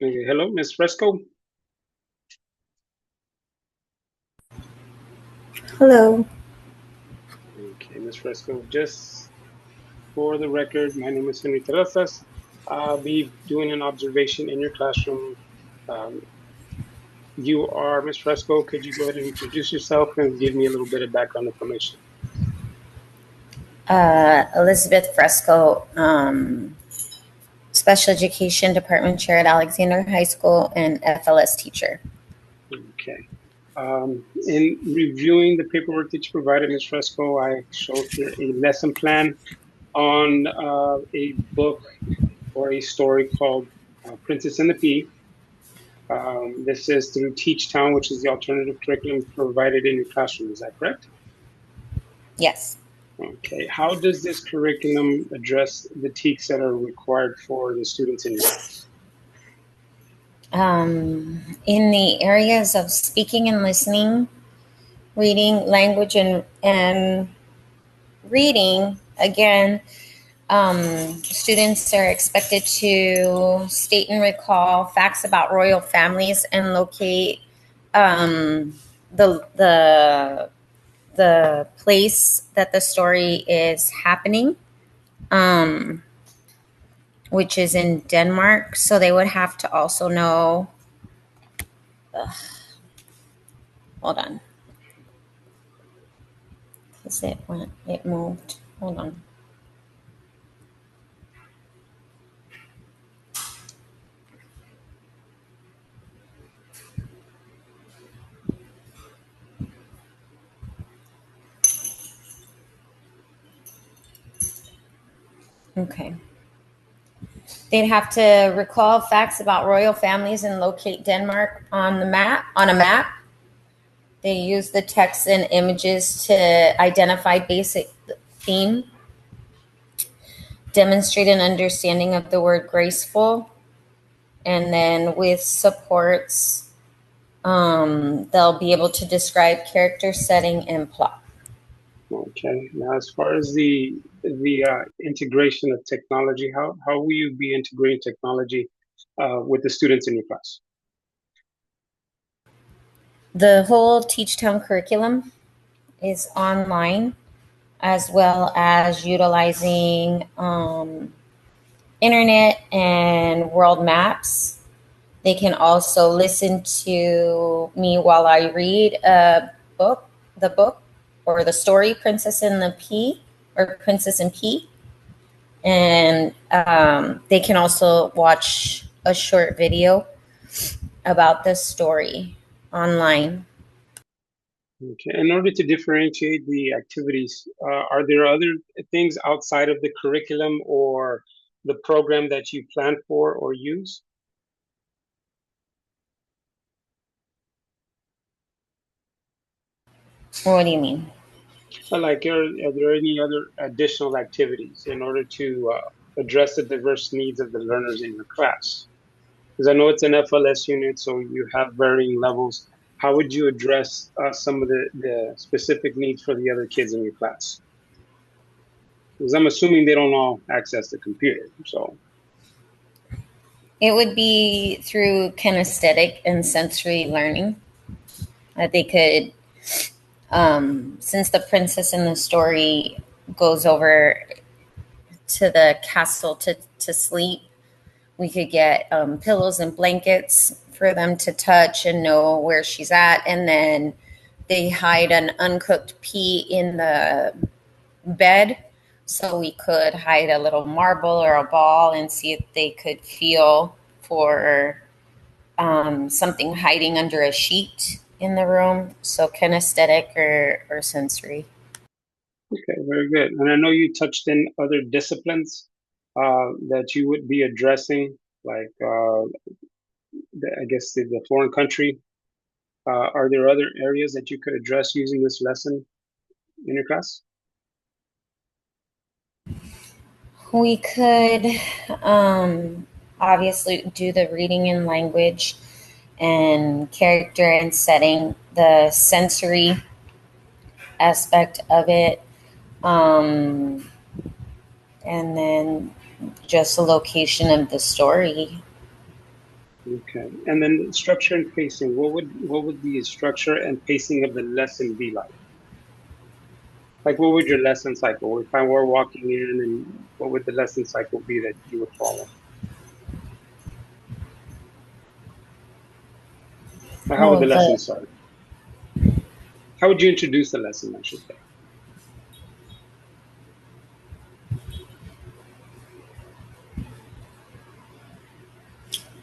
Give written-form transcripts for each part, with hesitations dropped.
Okay, hello, Ms. Fresco. Hello. Okay, Ms. Fresco, just for the record, my name is Hterrazas. I'll be doing an observation in your classroom. Um, you are Ms. Fresco. Could you go ahead and introduce yourself and give me a little bit of background information? Elizabeth Fresco, Special Education Department Chair at Alexander High School and FLS teacher. Okay. In reviewing the paperwork that you provided, Ms. Fresco, I showed here a lesson plan on a book or a story called Princess and the Pea. This is through Teach Town, which is the alternative curriculum provided in your classroom. Is that correct? Yes. Okay. How does this curriculum address the TEKs that are required for the students in your class? In the areas of speaking and listening, reading, language, and reading, again, students are expected to state and recall facts about royal families and locate um, the the place that the story is happening, um, which is in Denmark. So they would have to also know. Ugh, hold on, because it moved. Hold on. Okay. They'd have to recall facts about royal families and locate Denmark on a map. They use the text and images to identify basic theme, demonstrate an understanding of the word graceful, and then with supports, they'll be able to describe character, setting, and plot. Okay. Now, as far as the integration of technology, how will you be integrating technology with the students in your class? The whole Teach Town curriculum is online, as well as utilizing internet and world maps. They can also listen to me while I read the book or the story Princess and the Pea or Princess and Pea. And they can also watch a short video about the story online. Okay. In order to differentiate the activities, are there other things outside of the curriculum or the program that you plan for or use? What do you mean? Like, are there any other additional activities in order to address the diverse needs of the learners in your class? Because I know it's an FLS unit, so you have varying levels. How would you address some of the specific needs for the other kids in your class? Because I'm assuming they don't all access the computer. So, It would be through kinesthetic and sensory learning that they could, since the princess in the story goes over to the castle to sleep, we could get pillows and blankets for them to touch and know where she's at. And then they hide an uncooked pea in the bed. So we could hide a little marble or a ball and see if they could feel for something hiding under a sheet in the room. So kinesthetic or sensory. okay, very good. And I know you touched in other disciplines that you would be addressing, like I guess the foreign country. Are there other areas that you could address using this lesson in your class? We could obviously do the reading and language and character and setting, the sensory aspect of it, um, and then just the location of the story. Okay. And then structure and pacing. What would the structure and pacing of the lesson be like? Like what would your lesson cycle? If I were walking in, and what would the lesson cycle be that you would follow? Or how would Oh, the lesson start? How would you introduce the lesson, I should say?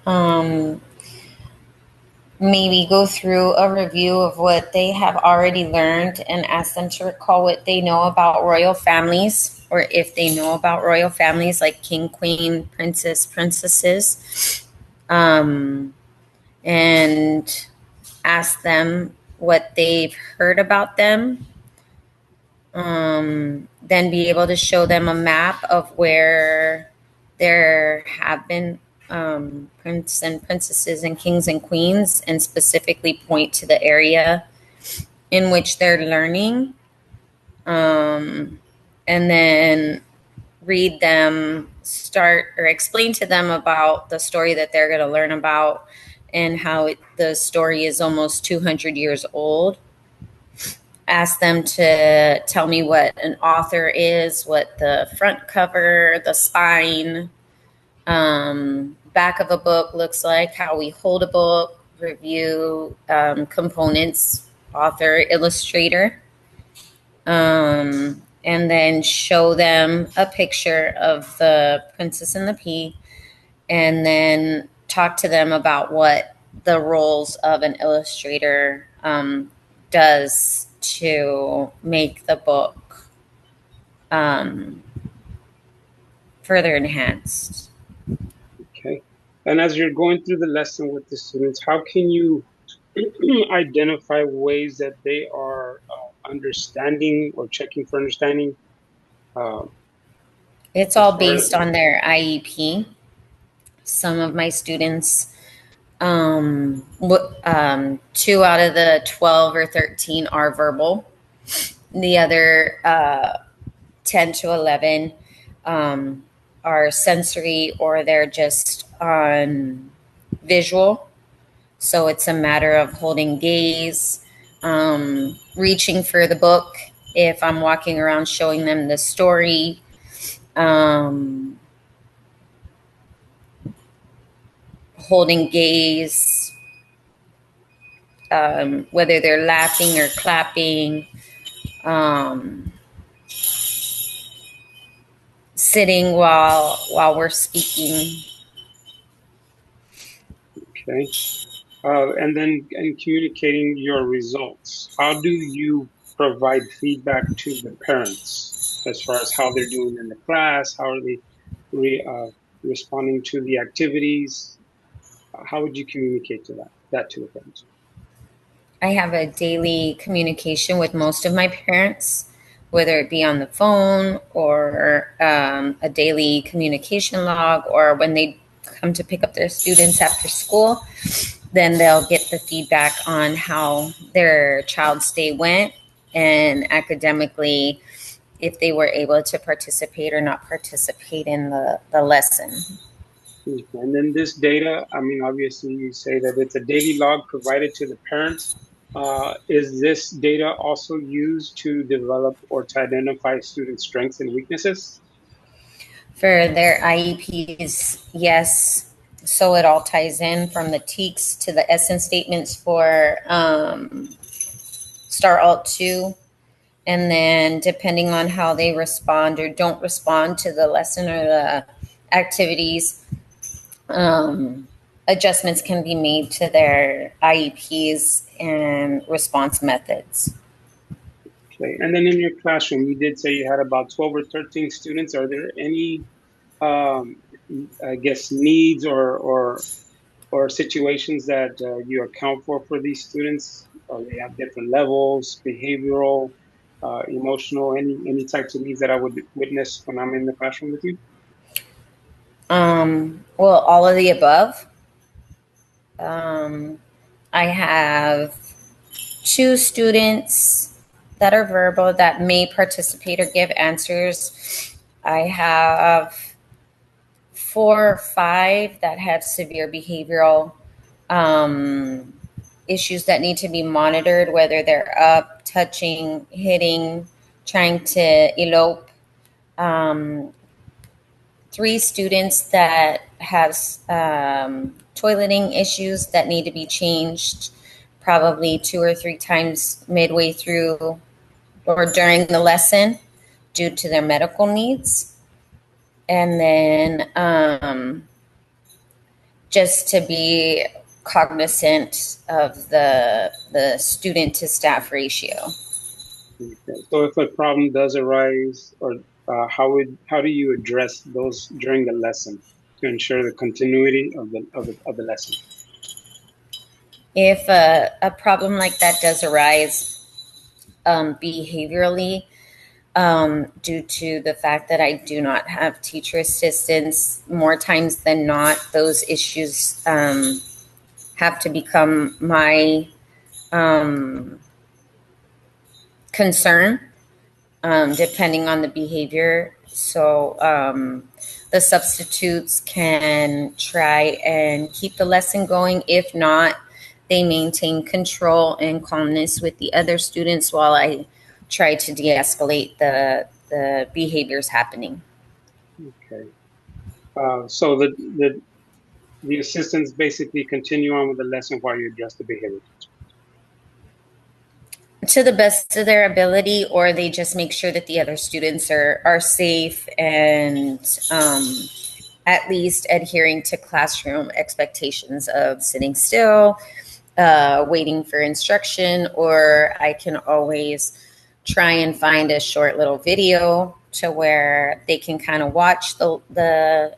um, maybe go through a review of what they have already learned and ask them to recall what they know about royal families, or if they know about royal families like king, queen, princess, princesses, um, and ask them what they've heard about them. Then be able to show them a map of where there have been prince and princesses and kings and queens, and specifically point to the area in which they're learning. Um, and then read them, start or explain to them about the story that they're going to learn about, and how the story is almost 200 years old. Ask them to tell me what an author is, what the front cover, the spine, back of a book looks like, how we hold a book, review components, author, illustrator, and then show them a picture of the Princess and the Pea, and then talk to them about what the roles of an illustrator does to make the book um, further enhanced. Okay. And as you're going through the lesson with the students, how can you identify ways that they are understanding or checking for understanding? Uh, It's as all far as based on their IEP. Some of my students, 2 out of the 12 or 13 are verbal. The other 10 to 11 um, are sensory, or they're just on visual. So it's a matter of holding gaze, reaching for the book if I'm walking around showing them the story, um, holding gaze, whether they're laughing or clapping, um, sitting while we're speaking. okay. And then in communicating your results, how do you provide feedback to the parents as far as how they're doing in the class? How are they responding to the activities? How would you communicate that to the parents? I have a daily communication with most of my parents, whether it be on the phone or a daily communication log, or when they come to pick up their students after school, then they'll get the feedback on how their child's day went, and academically, if they were able to participate or not participate in the lesson. And then this data, I mean, obviously you say that it's a daily log provided to the parents. Is this data also used to develop or to identify student strengths and weaknesses? For their IEPs, yes. So it all ties in from the TEKS to the essence statements for Star Alt 2. And then depending on how they respond or don't respond to the lesson or the activities, adjustments can be made to their IEPs and response methods. Okay. And then in your classroom, you did say you had about 12 or 13 students. Are there any, um, I guess, needs or situations that you account for these students? They have different levels, behavioral, emotional, any types of needs that I would witness when I'm in the classroom with you? Well, all of the above. I have 2 students that are verbal that may participate or give answers. I have 4 or 5 that have severe behavioral issues that need to be monitored, whether they're up, touching, hitting, trying to elope. Um, 3 students that have toileting issues that need to be changed probably 2 or 3 times midway through or during the lesson due to their medical needs. And then just to be cognizant of the student to staff ratio. Okay. So if a problem does arise, or how do you address those during the lesson to ensure the continuity of the lesson? If a problem like that does arise behaviorally, due to the fact that I do not have teacher assistants, more times than not, those issues have to become my concern, depending on the behavior. So the substitutes can try and keep the lesson going. If not, they maintain control and calmness with the other students while I try to de-escalate the behaviors happening. Okay. So the assistants basically continue on with the lesson while you address the behavior. To the best of their ability, or they just make sure that the other students are safe and at least adhering to classroom expectations of sitting still, waiting for instruction, or I can always try and find a short little video to where they can kind of watch the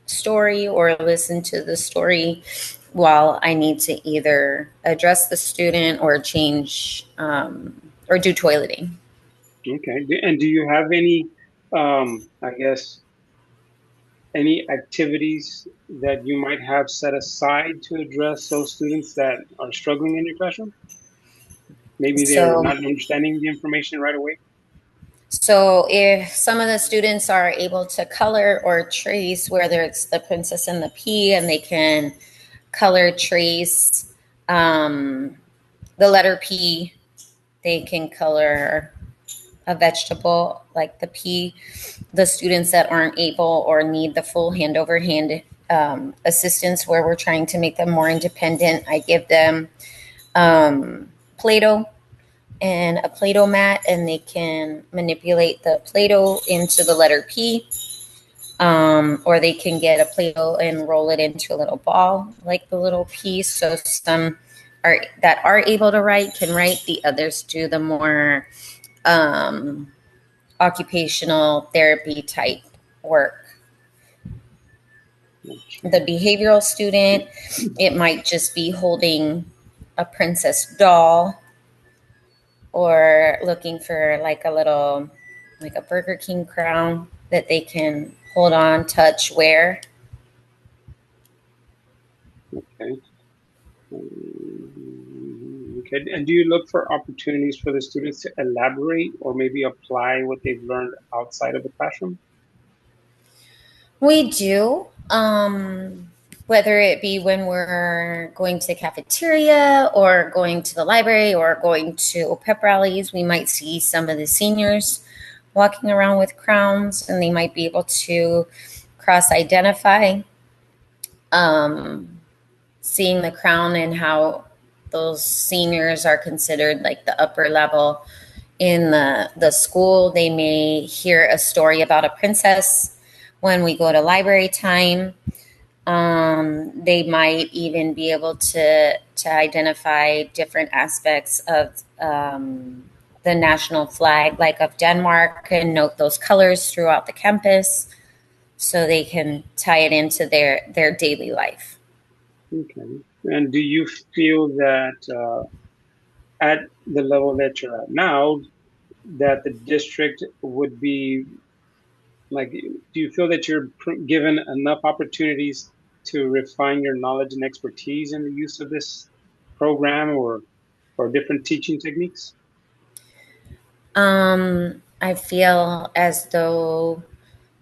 story or listen to the story while I need to either address the student or change or do toileting. Okay. And do you have any, I guess, any activities that you might have set aside to address those students that are struggling in your classroom? Maybe they're So not understanding the information right away. So if some of the students are able to color or trace, whether it's the princess and the pea, and they can color trace the letter P, they can color a vegetable like the pea. The students that aren't able or need the full hand over hand assistance, where we're trying to make them more independent, I give them Play-Doh and a Play-Doh mat, and they can manipulate the Play-Doh into the letter P, or they can get a Play-Doh and roll it into a little ball like the little P. So some are able to write can write. The others do the more occupational therapy type work. The behavioral student, it might just be holding a princess doll or looking for like a little, like a Burger King crown that they can hold on, touch, wear. Okay. Okay. And do you look for opportunities for the students to elaborate or maybe apply what they've learned outside of the classroom? We do. Whether it be when we're going to the cafeteria or going to the library or going to pep rallies, we might see some of the seniors walking around with crowns, and they might be able to cross identify seeing the crown and how those seniors are considered like the upper level in the school. They may hear a story about a princess when we go to library time. They might even be able to identify different aspects of the national flag, like of Denmark, and note those colors throughout the campus so they can tie it into their daily life. Okay. And do you feel that at the level that you're at now, that the district would be like, do you feel that you're given enough opportunities to refine your knowledge and expertise in the use of this program or different teaching techniques? I feel as though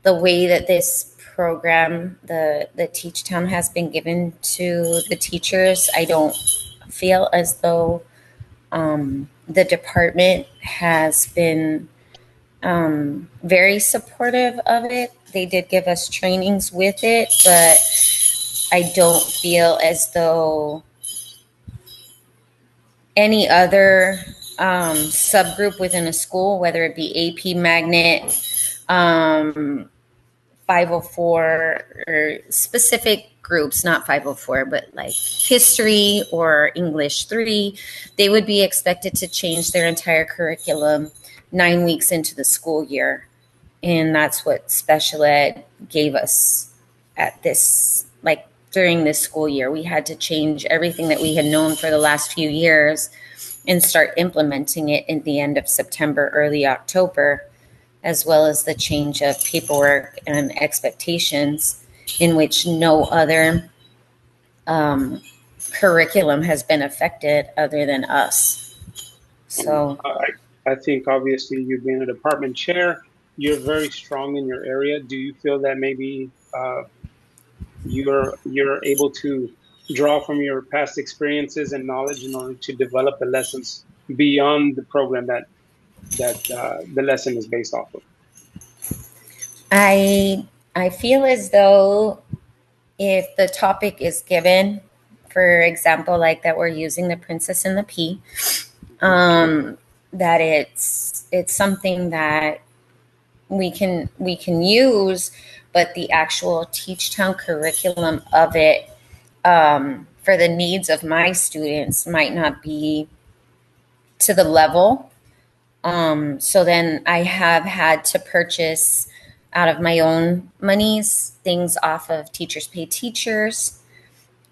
the way that this program, the Teach Town, has been given to the teachers, I don't feel as though the department has been very supportive of it. They did give us trainings with it, but I don't feel as though any other subgroup within a school, whether it be AP Magnet, 504, or specific groups, not 504, but like history or English 3, they would be expected to change their entire curriculum 9 weeks into the school year. And that's what special ed gave us at this, like during this school year. We had to change everything that we had known for the last few years and start implementing it in the end of September, early October, as well as the change of paperwork and expectations in which no other curriculum has been affected other than us. So I think obviously you being a department chair, you're very strong in your area. Do you feel that maybe you're able to draw from your past experiences and knowledge in order to develop the lessons beyond the program that the lesson is based off of? I I feel as though if the topic is given, for example, like that we're using the Princess and the Pea, that it's something that we can use, but the actual Teach Town curriculum of it, for the needs of my students, might not be to the level. So then I have had to purchase out of my own monies things off of Teachers Pay Teachers.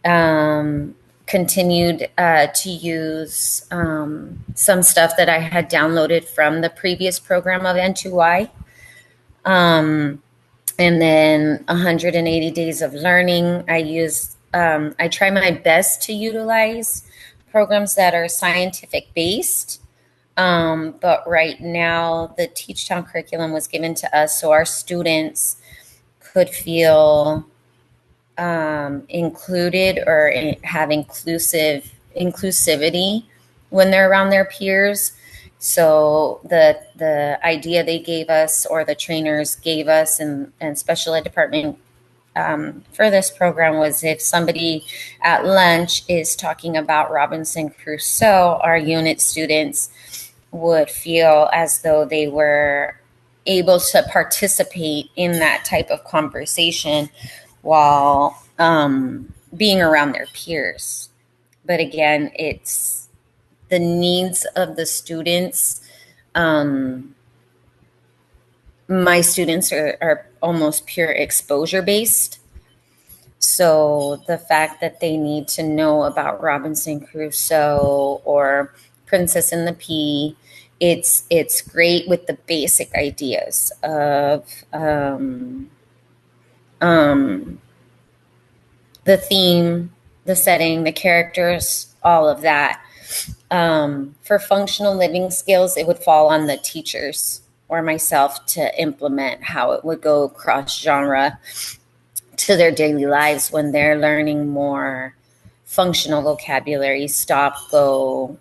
Continued to use some stuff that I had downloaded from the previous program of N2Y. And then 180 days of learning. I try my best to utilize programs that are scientific based. But right now, the Teach Town curriculum was given to us so our students could feel included or have inclusivity when they're around their peers. So the idea they gave us, or the trainers gave us, and special ed department for this program, was if somebody at lunch is talking about Robinson Crusoe, our unit students would feel as though they were able to participate in that type of conversation while being around their peers. But again, it's the needs of the students. My students are almost pure exposure based. So the fact that they need to know about Robinson Crusoe or Princess and the Pea, it's great with the basic ideas of the theme, the setting, the characters, all of that. For functional living skills, it would fall on the teachers or myself to implement how it would go cross genre to their daily lives when they're learning more functional vocabulary, stop, go,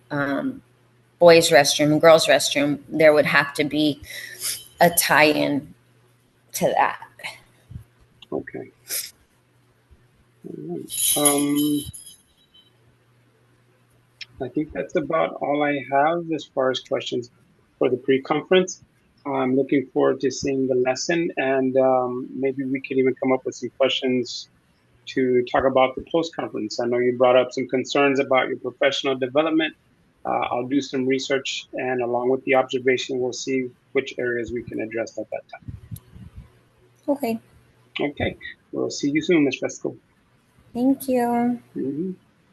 boys' restroom, girls' restroom. There would have to be a tie-in to that. Okay. All right. I think that's about all I have as far as questions for the pre-conference. I'm looking forward to seeing the lesson, and maybe we could even come up with some questions to talk about the post-conference. I know you brought up some concerns about your professional development. I'll do some research, and along with the observation, we'll see which areas we can address at that Okay. time. Okay, we'll see you soon, Ms. Fresco. Thank you. Mhm.